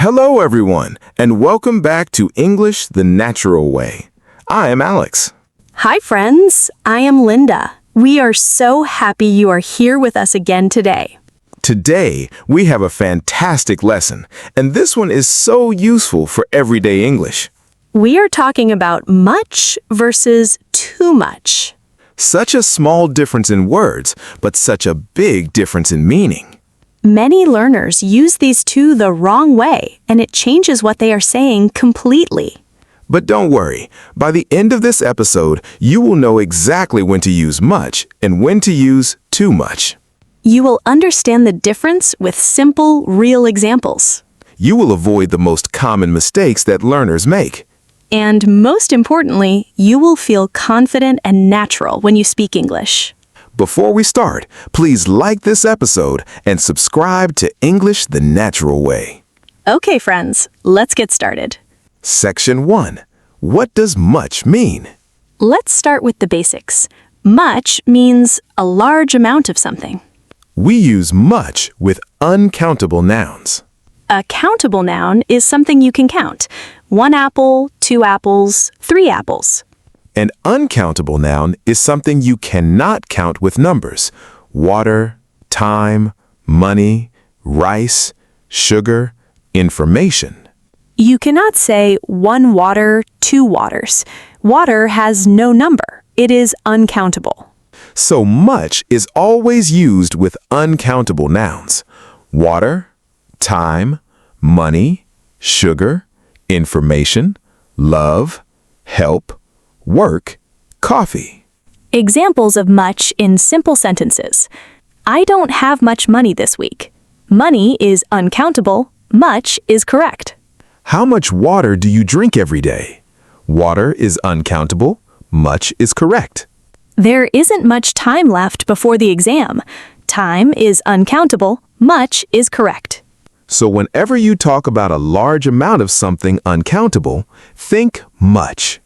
Hello, everyone, and welcome back to English the Natural Way. I am Alex. Hi, friends. I am Linda. We are so happy you are here with us again today. Today, we have a fantastic lesson, and this one is so useful for everyday English. We are talking about much versus too much. Such a small difference in words, but such a big difference in meaning. Many learners use these two the wrong way, and it changes what they are saying completely. But don't worry, by the end of this episode, you will know exactly when to use much and when to use too much. You will understand the difference with simple, real examples. You will avoid the most common mistakes that learners make. And most importantly, you will feel confident and natural when you speak English. Before we start, please like this episode and subscribe to English the Natural Way. Okay, friends, let's get started. Section 1. What does much mean? Let's start with the basics. Much means a large amount of something. We use much with uncountable nouns. A countable noun is something you can count. 1 apple, 2 apples, 3 apples. An uncountable noun is something you cannot count with numbers. Water, time, money, rice, sugar, information. You cannot say 1 water, 2 waters. Water has no number. It is uncountable. So much is always used with uncountable nouns. Water, time, money, sugar, information, love, help, work, coffee. Examples of much in simple sentences. I don't have much money this week. Money is uncountable. Much is correct. How much water do you drink every day? Water is uncountable. Much is correct. There isn't much time left before the exam. Time is uncountable. Much is correct. So whenever you talk about a large amount of something uncountable, think much.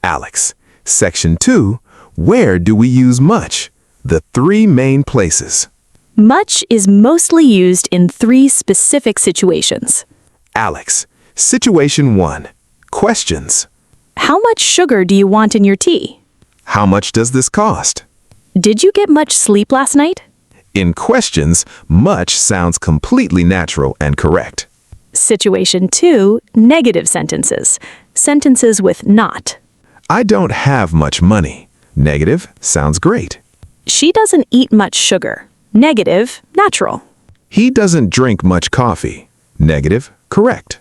Alex, Section 2, where do we use much? The 3 main places. Much is mostly used in 3 specific situations. Alex, Situation 1, questions. How much sugar do you want in your tea? How much does this cost? Did you get much sleep last night? In questions, much sounds completely natural and correct. Situation 2, negative sentences. Sentences with not. I don't have much money. Negative sounds great. She doesn't eat much sugar. Negative, natural. He doesn't drink much coffee. Negative, correct.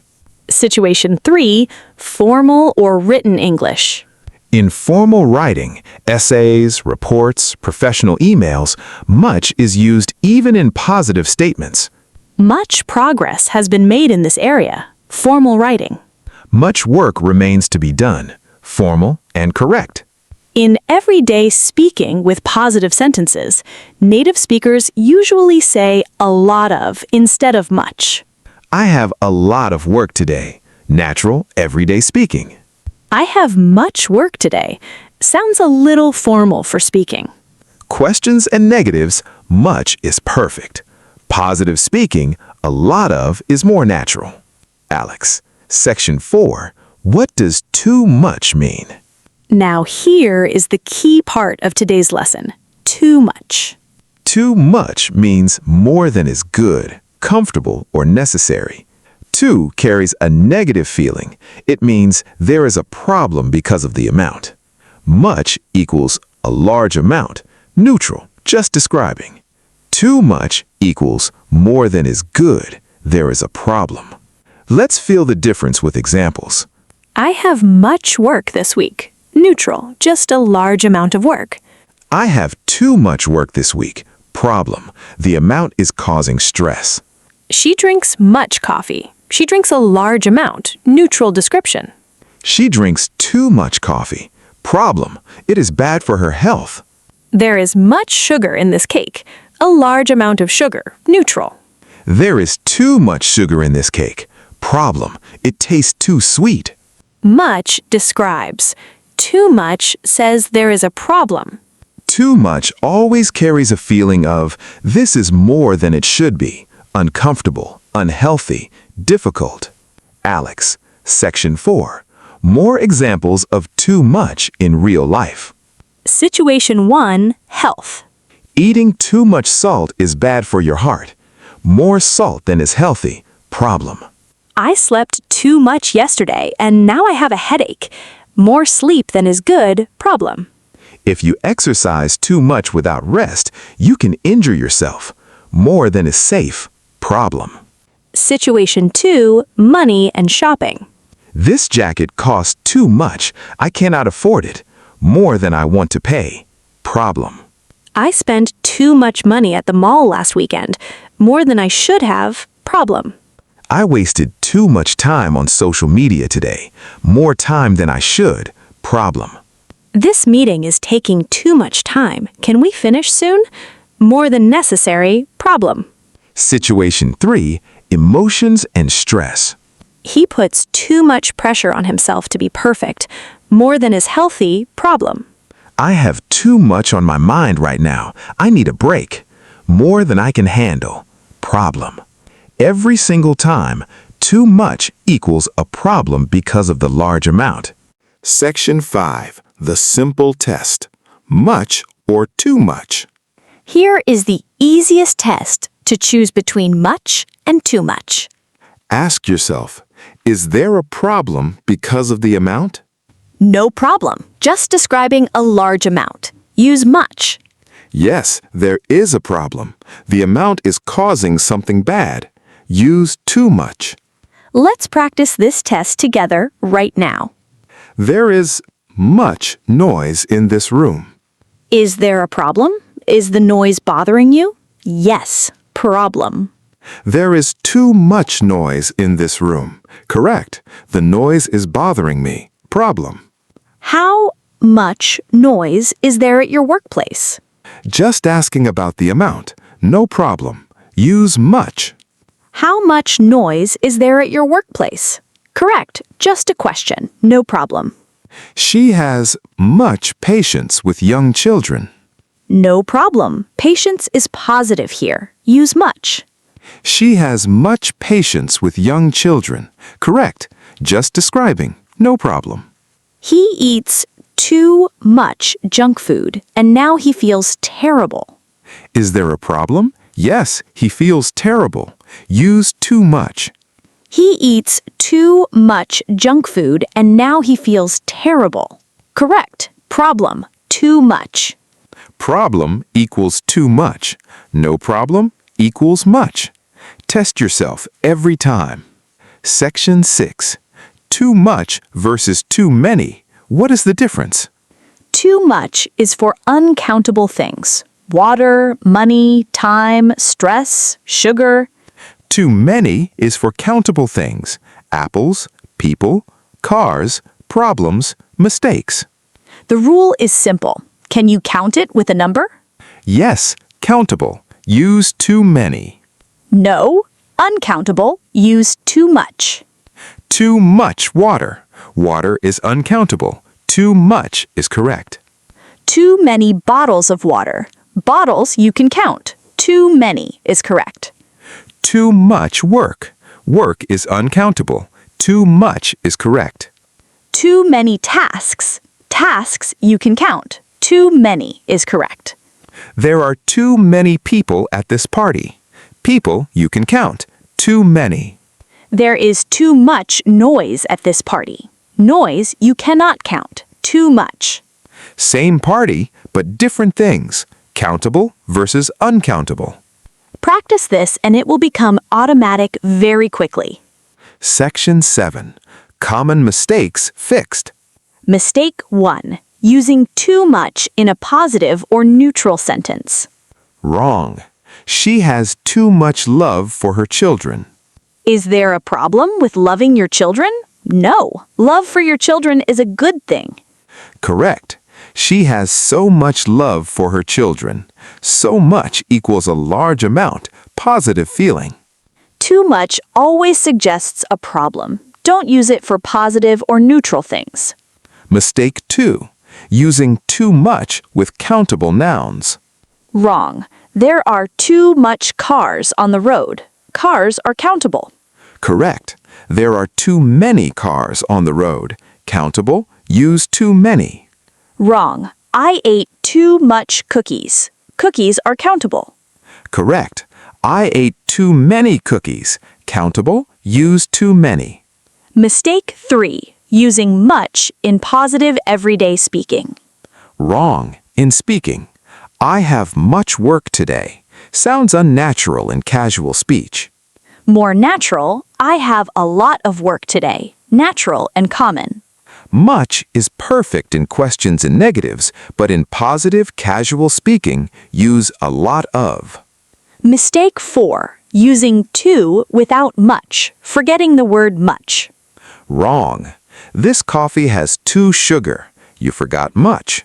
Situation 3, formal or written English. In formal writing, essays, reports, professional emails, much is used even in positive statements. Much progress has been made in this area. Formal writing. Much work remains to be done. Formal and correct. In everyday speaking with positive sentences, native speakers usually say a lot of instead of much. I have a lot of work today. Natural, everyday speaking. I have much work today. Sounds a little formal for speaking. Questions and negatives, much is perfect. Positive speaking, a lot of is more natural. Alex, Section 4, what does too much mean? Now here is the key part of today's lesson. Too much. Too much means more than is good, comfortable, or necessary. Too carries a negative feeling. It means there is a problem because of the amount. Much equals a large amount, neutral, just describing. Too much equals more than is good. There is a problem. Let's feel the difference with examples. I have much work this week. Neutral, just a large amount of work. I have too much work this week. Problem, the amount is causing stress. She drinks much coffee. She drinks a large amount. Neutral description. She drinks too much coffee. Problem, it is bad for her health. There is much sugar in this cake. A large amount of sugar. Neutral. There is too much sugar in this cake. Problem, it tastes too sweet. Much describes. Too much says there is a problem. Too much always carries a feeling of, this is more than it should be, uncomfortable, unhealthy, difficult. Alex. Section 4. More examples of too much in real life. Situation 1, health. Eating too much salt is bad for your heart. More salt than is healthy. Problem. I slept too much yesterday and now I have a headache. More sleep than is good. Problem. If you exercise too much without rest, you can injure yourself. More than is safe. Problem. Situation 2, money and shopping. This jacket costs too much. I cannot afford it. More than I want to pay. Problem. I spent too much money at the mall last weekend. More than I should have. Problem. I wasted too much time on social media today. More time than I should. Problem. This meeting is taking too much time. Can we finish soon? More than necessary. Problem. Situation 3. Emotions and stress. He puts too much pressure on himself to be perfect. More than is healthy. Problem. I have too much on my mind right now. I need a break. More than I can handle. Problem. Every single time, too much equals a problem because of the large amount. Section 5. The simple test. Much or too much? Here is the easiest test to choose between much and too much. Ask yourself, is there a problem because of the amount? No problem. Just describing a large amount. Use much. Yes, there is a problem. The amount is causing something bad. Use too much. Let's practice this test together right now. There is much noise in this room. Is there a problem? Is the noise bothering you? Yes, problem. There is too much noise in this room. Correct. The noise is bothering me. Problem. How much noise is there at your workplace? Just asking about the amount. No problem. Use much. How much noise is there at your workplace? Correct. Just a question. No problem. She has much patience with young children. No problem. Patience is positive here. Use much. She has much patience with young children. Correct. Just describing. No problem. He eats too much junk food, and now he feels terrible. Is there a problem? Yes, he feels terrible. Use too much. He eats too much junk food, and now he feels terrible. Correct. Problem. Too much. Problem equals too much. No problem equals much. Test yourself every time. Section 6. Too much versus too many. What is the difference? Too much is for uncountable things. Water, money, time, stress, sugar. Too many is for countable things. Apples, people, cars, problems, mistakes. The rule is simple. Can you count it with a number? Yes, countable. Use too many. No. Uncountable. Use too much. Too much water. Water is uncountable. Too much is correct. Too many bottles of water. Bottles you can count. Too many is correct. Too much work. Work is uncountable. Too much is correct. Too many tasks. Tasks you can count. Too many is correct. There are too many people at this party. People you can count. Too many. There is too much noise at this party. Noise you cannot count. Too much. Same party, but different things. Countable versus uncountable. Practice this and it will become automatic very quickly. Section 7. Common mistakes fixed. Mistake 1. Using too much in a positive or neutral sentence. Wrong. She has too much love for her children. Is there a problem with loving your children? No. Love for your children is a good thing. Correct. She has so much love for her children. So much equals a large amount, positive feeling. Too much always suggests a problem. Don't use it for positive or neutral things. Mistake 2. Using too much with countable nouns. Wrong. There are too much cars on the road. Cars are countable. Correct. There are too many cars on the road. Countable, use too many. Wrong. I ate too much cookies. Cookies are countable. Correct. I ate too many cookies. Countable, use too many. Mistake 3. Using much in positive everyday speaking. Wrong. In speaking. I have much work today. Sounds unnatural in casual speech. More natural, I have a lot of work today. Natural and common. Much is perfect in questions and negatives, but in positive, casual speaking, use a lot of. Mistake 4. Using too without much, forgetting the word much. Wrong. This coffee has too sugar. You forgot much.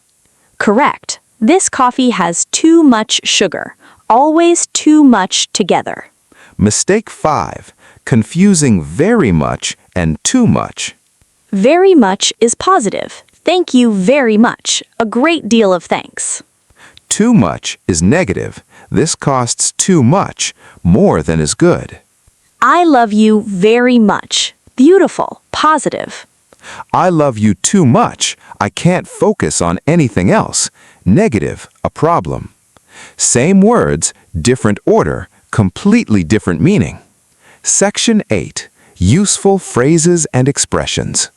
Correct. This coffee has too much sugar. Always too much together. Mistake 5. Confusing very much and too much. Very much is positive. Thank you very much. A great deal of thanks. Too much is negative. This costs too much, more than is good. I love you very much. Beautiful. Positive. I love you too much. I can't focus on anything else. Negative, a problem. Same words, different order, completely different meaning. Section 8. Useful phrases and expressions.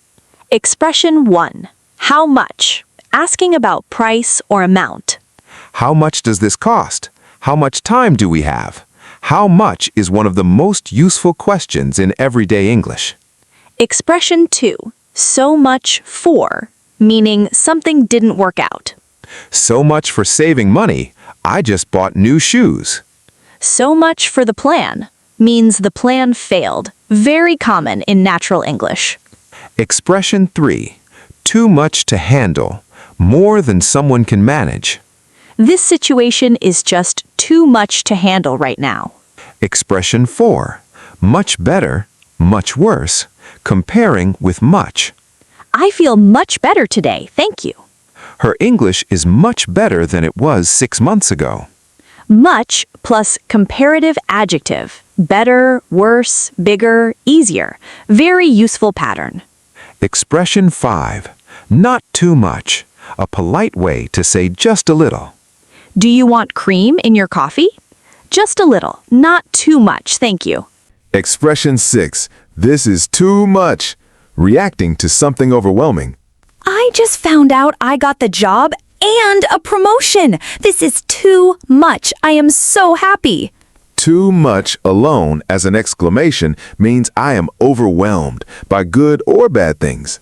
Expression 1. How much? Asking about price or amount. How much does this cost? How much time do we have? How much is one of the most useful questions in everyday English. Expression 2. So much for, meaning something didn't work out. So much for saving money. I just bought new shoes. So much for the plan, means the plan failed. Very common in natural English. Expression 3. Too much to handle. More than someone can manage. This situation is just too much to handle right now. Expression 4. Much better, much worse. Comparing with much. I feel much better today, thank you. Her English is much better than it was 6 months ago. Much plus comparative adjective. Better, worse, bigger, easier. Very useful pattern. Expression 5. Not too much. A polite way to say just a little. Do you want cream in your coffee? Just a little, not too much, thank you. Expression 6. This is too much. Reacting to something overwhelming. I just found out I got the job and a promotion. This is too much. I am so happy. Too much alone as an exclamation means I am overwhelmed by good or bad things.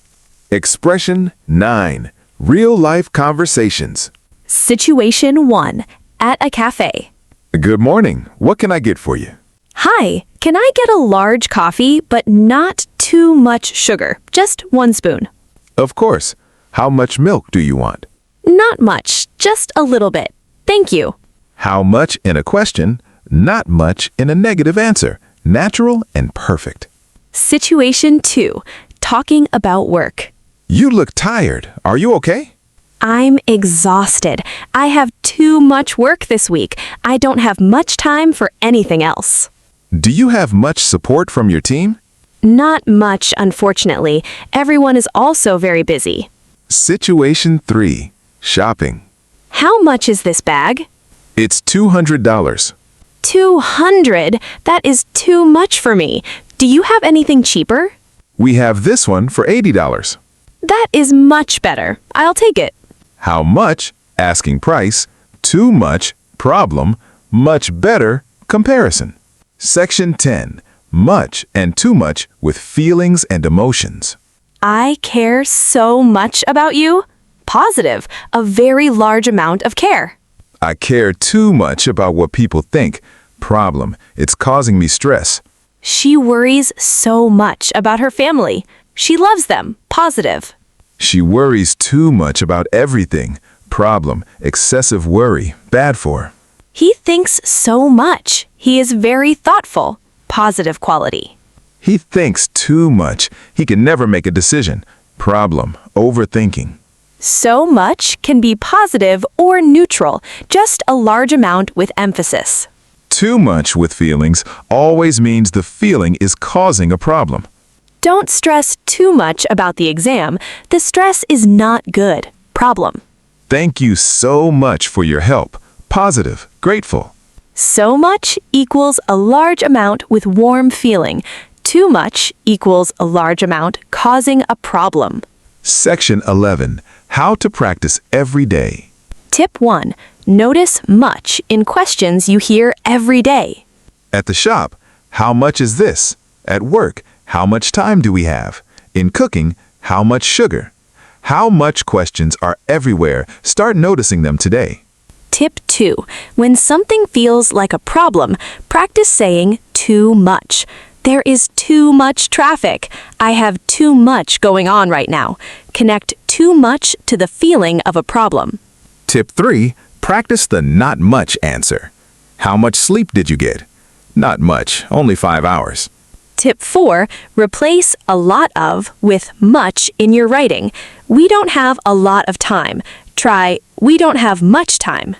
Expression 9. Real-life conversations. Situation 1. At a cafe. Good morning. What can I get for you? Hi, can I get a large coffee, but not too much sugar? Just 1 spoon. Of course. How much milk do you want? Not much, just a little bit. Thank you. How much in a question, not much in a negative answer. Natural and perfect. Situation 2. Talking about work. You look tired. Are you okay? I'm exhausted. I have too much work this week. I don't have much time for anything else. Do you have much support from your team? Not much, unfortunately. Everyone is also very busy. Situation 3. Shopping. How much is this bag? It's $200. 200? That is too much for me. Do you have anything cheaper? We have this one for $80. That is much better. I'll take it. How much? Asking price. Too much? Problem. Much better? Comparison. Section 10. Much and too much with feelings and emotions. I care so much about you. Positive. A very large amount of care. I care too much about what people think. Problem. It's causing me stress. She worries so much about her family. She loves them. Positive. She worries too much about everything. Problem. Excessive worry. Bad for. He thinks so much. He is very thoughtful. Positive quality. He thinks too much. He can never make a decision. Problem. Overthinking. So much can be positive or neutral, just a large amount with emphasis. Too much with feelings always means the feeling is causing a problem. Don't stress too much about the exam. The stress is not good. Problem. Thank you so much for your help. Positive, grateful. So much equals a large amount with warm feeling. Too much equals a large amount causing a problem. Section 11. How to practice every day. Tip 1. Notice much in questions you hear every day. At the shop, how much is this? At work, how much time do we have? In cooking, how much sugar? How much questions are everywhere. Start noticing them today. Tip 2. When something feels like a problem, practice saying too much. There is too much traffic. I have too much going on right now. Connect too much to the feeling of a problem. Tip 3. Practice the not much answer. How much sleep did you get? Not much, only 5 hours. Tip 4. Replace a lot of with much in your writing. We don't have a lot of time. Try, we don't have much time.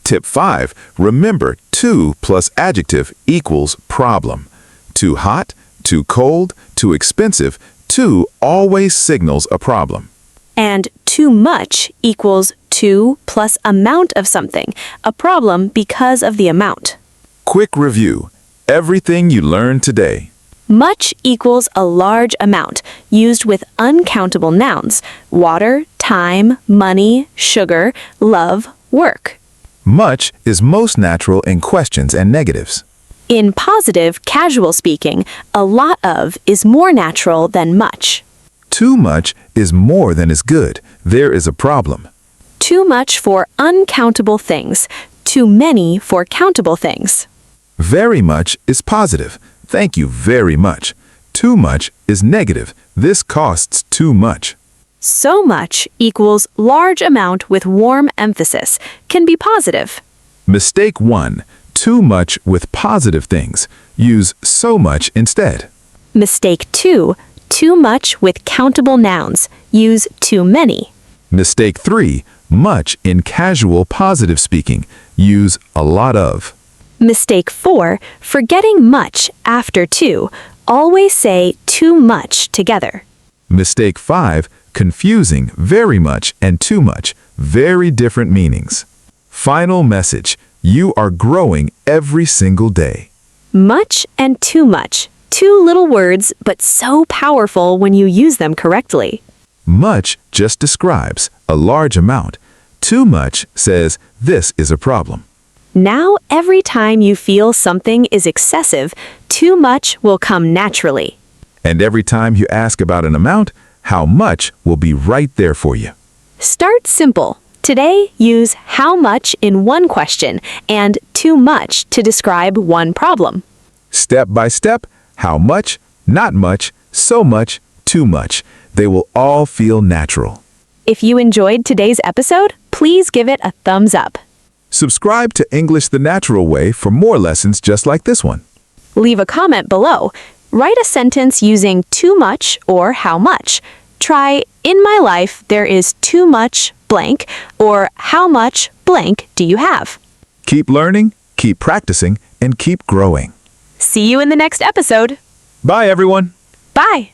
Tip 5. Remember, too plus adjective equals problem. Too hot, too cold, too expensive, too always signals a problem. And too much equals too plus amount of something, a problem because of the amount. Quick review. Everything you learned today. Much equals a large amount, used with uncountable nouns: water, time, money, sugar, love, work. Much is most natural in questions and negatives. In positive, casual speaking, a lot of is more natural than much. Too much is more than is good. There is a problem. Too much for uncountable things, too many for countable things. Very much is positive. Thank you very much. Too much is negative. This costs too much. So much equals large amount with warm emphasis, can be positive. Mistake 1. Too much with positive things. Use so much instead. Mistake 2. Too much with countable nouns. Use too many. Mistake 3. Much in casual positive speaking. Use a lot of. Mistake 4. Forgetting much after too. Always say too much together. Mistake 5. Confusing very much and too much. Very different meanings. Final message. You are growing every single day. Much and too much. Two little words, but so powerful when you use them correctly. Much just describes a large amount. Too much says this is a problem. Now, every time you feel something is excessive, too much will come naturally. And every time you ask about an amount, how much will be right there for you. Start simple. Today, use how much in one question and too much to describe one problem. Step by step, how much, not much, so much, too much. They will all feel natural. If you enjoyed today's episode, please give it a thumbs up. Subscribe to English the Natural Way for more lessons just like this one. Leave a comment below. Write a sentence using too much or how much. Try, in my life, there is too much blank, or how much blank do you have? Keep learning, keep practicing, and keep growing. See you in the next episode. Bye, everyone. Bye.